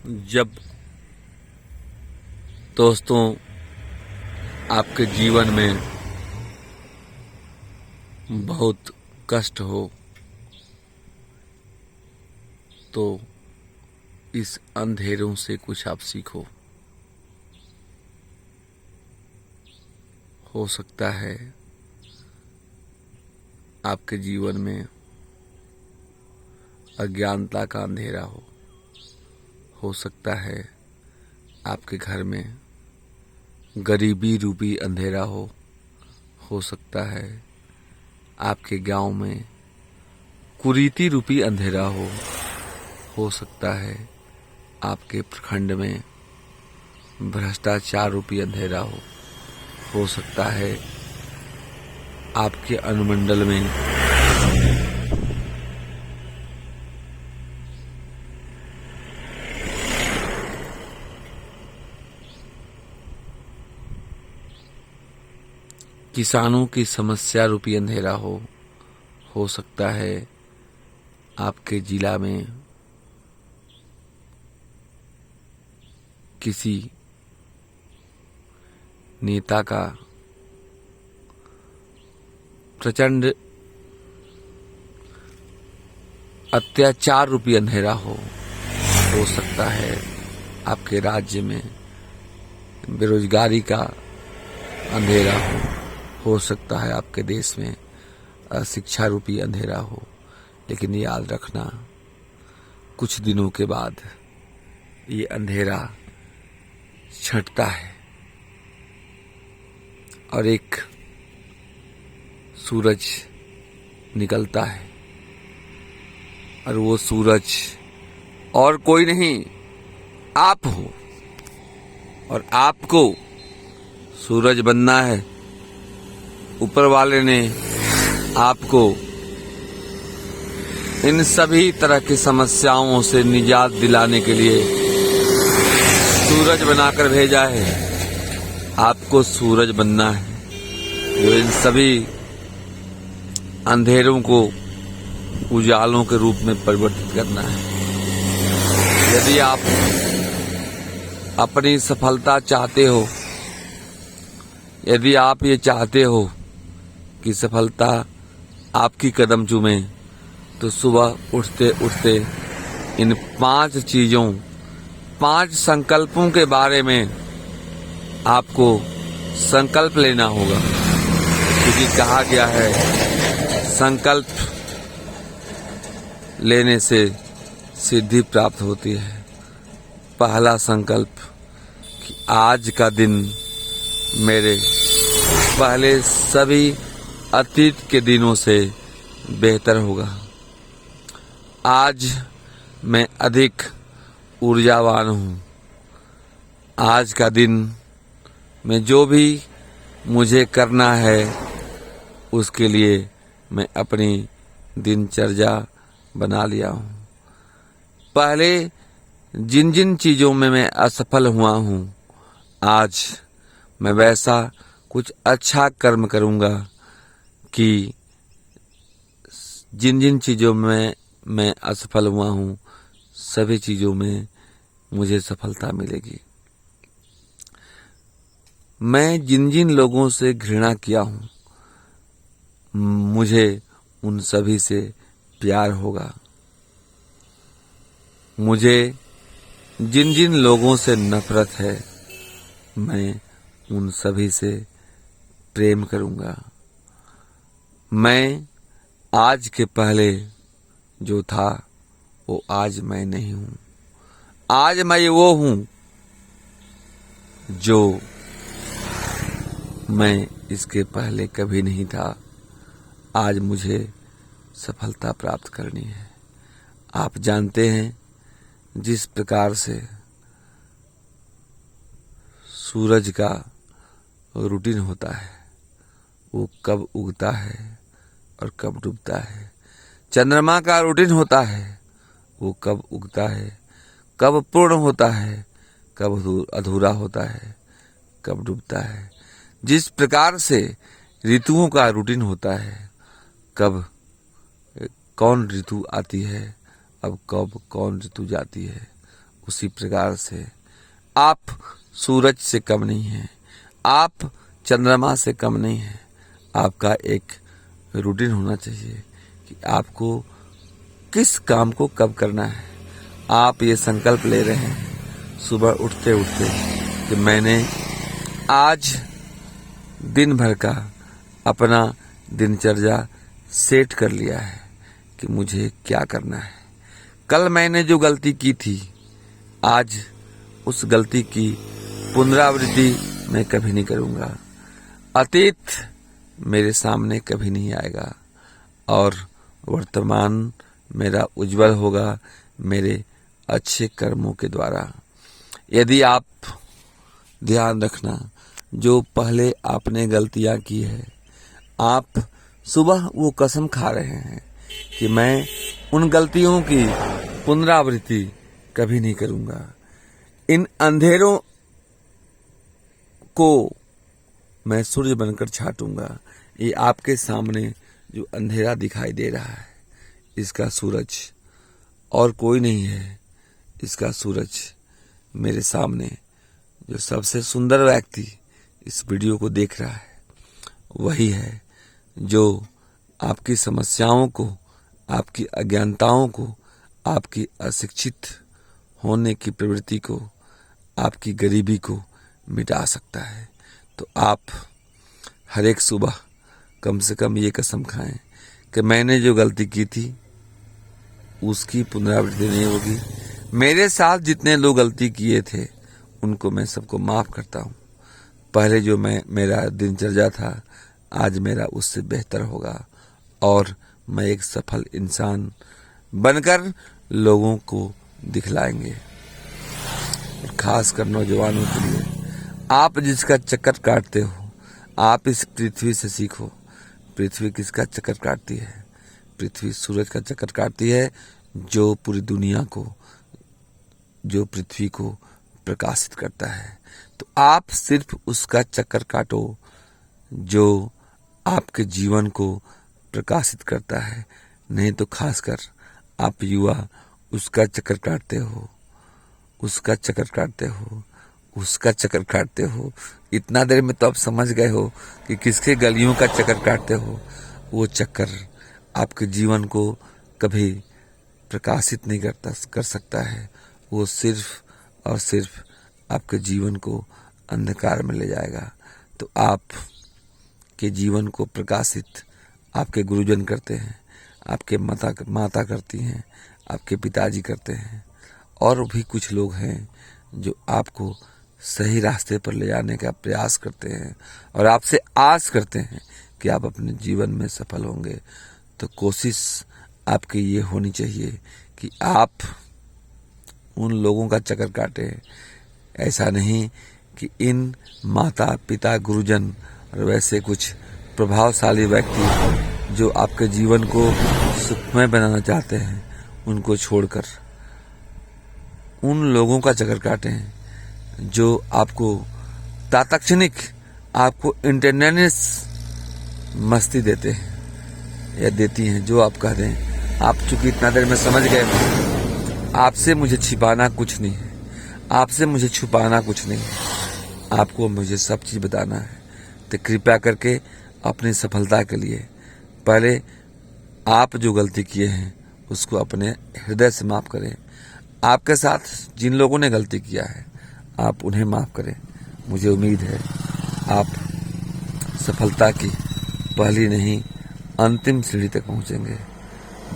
जब दोस्तों आपके जीवन में बहुत कष्ट हो तो इस अंधेरों से कुछ आप सीखो। हो सकता है आपके जीवन में अज्ञानता का अंधेरा हो सकता है आपके घर में गरीबी रूपी अंधेरा हो सकता है आपके गांव में कुरीति रूपी अंधेरा हो सकता है आपके प्रखंड में भ्रष्टाचार रूपी अंधेरा हो सकता है आपके अनुमंडल में किसानों की समस्या रूपी अंधेरा हो सकता है आपके जिला में किसी नेता का प्रचंड अत्याचार रूपी अंधेरा हो सकता है आपके राज्य में बेरोजगारी का अंधेरा हो सकता है आपके देश में शिक्षा रूपी अंधेरा हो। लेकिन याद रखना, कुछ दिनों के बाद ये अंधेरा छंटता है और एक सूरज निकलता है और वो सूरज और कोई नहीं आप हो और आपको सूरज बनना है। ऊपर वाले ने आपको इन सभी तरह की समस्याओं से निजात दिलाने के लिए सूरज बनाकर भेजा है। आपको सूरज बनना है जो इन सभी अंधेरों को उजालों के रूप में परिवर्तित करना है। यदि आप अपनी सफलता चाहते हो, यदि आप ये चाहते हो कि सफलता आपकी कदम चूमे, तो सुबह उठते उठते इन 5 चीजों 5 संकल्पों के बारे में आपको संकल्प लेना होगा। क्योंकि कहा गया है संकल्प लेने से सिद्धि प्राप्त होती है। पहला संकल्प कि आज का दिन मेरे पहले सभी अतीत के दिनों से बेहतर होगा। आज मैं अधिक ऊर्जावान हूँ। आज का दिन में जो भी मुझे करना है उसके लिए मैं अपनी दिनचर्या बना लिया हूँ। पहले जिन जिन चीजों में मैं असफल हुआ हूँ, आज मैं वैसा कुछ अच्छा कर्म करूँगा कि जिन जिन चीजों में मैं असफल हुआ हूँ सभी चीजों में मुझे सफलता मिलेगी। मैं जिन जिन लोगों से घृणा किया हूँ मुझे उन सभी से प्यार होगा। मुझे जिन जिन लोगों से नफरत है मैं उन सभी से प्रेम करूंगा। मैं आज के पहले जो था वो आज मैं नहीं हूं। आज मैं वो हूं जो मैं इसके पहले कभी नहीं था। आज मुझे सफलता प्राप्त करनी है। आप जानते हैं जिस प्रकार से सूरज का रूटीन होता है, वो कब उगता है और कब डूबता है। चंद्रमा का रूटीन होता है, वो कब उगता है, कब पूर्ण होता है, कब अधूरा होता है, कब डूबता है। जिस प्रकार से ऋतुओं का रूटीन होता है, कब कौन ऋतु आती है, अब कब कौन ऋतु जाती है, उसी प्रकार से आप सूरज से कम नहीं हैं, आप चंद्रमा से कम नहीं हैं। आपका एक रूटीन होना चाहिए कि आपको किस काम को कब करना है। आप ये संकल्प ले रहे हैं सुबह उठते उठते कि मैंने आज दिन भर का अपना दिनचर्या सेट कर लिया है कि मुझे क्या करना है। कल मैंने जो गलती की थी, आज उस गलती की पुनरावृत्ति मैं कभी नहीं करूंगा। अतीत मेरे सामने कभी नहीं आएगा और वर्तमान मेरा उज्जवल होगा मेरे अच्छे कर्मों के द्वारा। यदि आप ध्यान रखना, जो पहले आपने गलतियां की है, आप सुबह वो कसम खा रहे हैं कि मैं उन गलतियों की पुनरावृत्ति कभी नहीं करूंगा। इन अंधेरों को मैं सूर्य बनकर छाटूंगा। ये आपके सामने जो अंधेरा दिखाई दे रहा है, इसका सूरज और कोई नहीं है। इसका सूरज मेरे सामने जो सबसे सुंदर व्यक्ति इस वीडियो को देख रहा है, वही है जो आपकी समस्याओं को, आपकी अज्ञानताओं को, आपकी अशिक्षित होने की प्रवृत्ति को, आपकी गरीबी को मिटा सकता है। तो आप हर एक सुबह कम से कम ये कसम खाएं कि मैंने जो गलती की थी उसकी पुनरावृत्ति नहीं होगी। मेरे साथ जितने लोग गलती किए थे उनको मैं सबको माफ करता हूँ। पहले जो मेरा दिनचर्या था, आज मेरा उससे बेहतर होगा और मैं एक सफल इंसान बनकर लोगों को दिखलाएंगे। और खासकर नौजवानों के लिए, आप जिसका चक्कर काटते हो, आप इस पृथ्वी से सीखो। पृथ्वी किसका चक्कर काटती है? पृथ्वी सूरज का चक्कर काटती है, जो पूरी दुनिया को, जो पृथ्वी को प्रकाशित करता है। तो आप सिर्फ उसका चक्कर काटो जो आपके जीवन को प्रकाशित करता है। नहीं तो खासकर आप युवा उसका चक्कर काटते हो, उसका चक्कर काटते हो, उसका चक्कर काटते हो। इतना देर में तो आप समझ गए हो कि किसके गलियों का चक्कर काटते हो। वो चक्कर आपके जीवन को कभी प्रकाशित नहीं कर सकता है। वो सिर्फ और सिर्फ आपके जीवन को अंधकार में ले जाएगा। तो आप के जीवन को प्रकाशित आपके गुरुजन करते हैं, आपके माता करती हैं, आपके पिताजी करते हैं, और भी कुछ लोग हैं जो आपको सही रास्ते पर ले जाने का प्रयास करते हैं और आपसे आस करते हैं कि आप अपने जीवन में सफल होंगे। तो कोशिश आपकी ये होनी चाहिए कि आप उन लोगों का चक्कर काटें। ऐसा नहीं कि इन माता पिता गुरुजन और वैसे कुछ प्रभावशाली व्यक्ति जो आपके जीवन को सुखमय बनाना चाहते हैं, उनको छोड़कर उन लोगों का चक्कर काटें जो आपको तात्क्षणिक, आपको इंटरनेस मस्ती देते हैं या देती हैं। जो आप कह दें, आप चूंकि इतना देर में समझ गए, आपसे मुझे छिपाना कुछ नहीं है, आपसे मुझे छुपाना कुछ नहीं है, आपको मुझे सब चीज बताना है। तो कृपया करके अपनी सफलता के लिए पहले आप जो गलती किए हैं उसको अपने हृदय से माफ करें। आपके साथ जिन लोगों ने गलती किया है, आप उन्हें माफ करें। मुझे उम्मीद है आप सफलता की पहली नहीं अंतिम सीढ़ी तक पहुंचेंगे।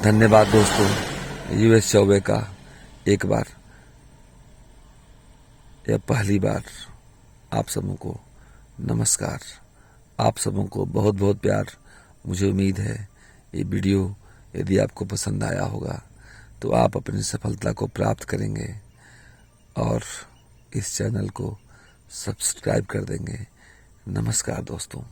धन्यवाद दोस्तों। यूएस चौबे का एक बार या पहली बार आप सबों को नमस्कार। आप सबों को बहुत बहुत प्यार। मुझे उम्मीद है ये वीडियो यदि आपको पसंद आया होगा तो आप अपनी सफलता को प्राप्त करेंगे और इस चैनल को सब्सक्राइब कर देंगे। नमस्कार दोस्तों।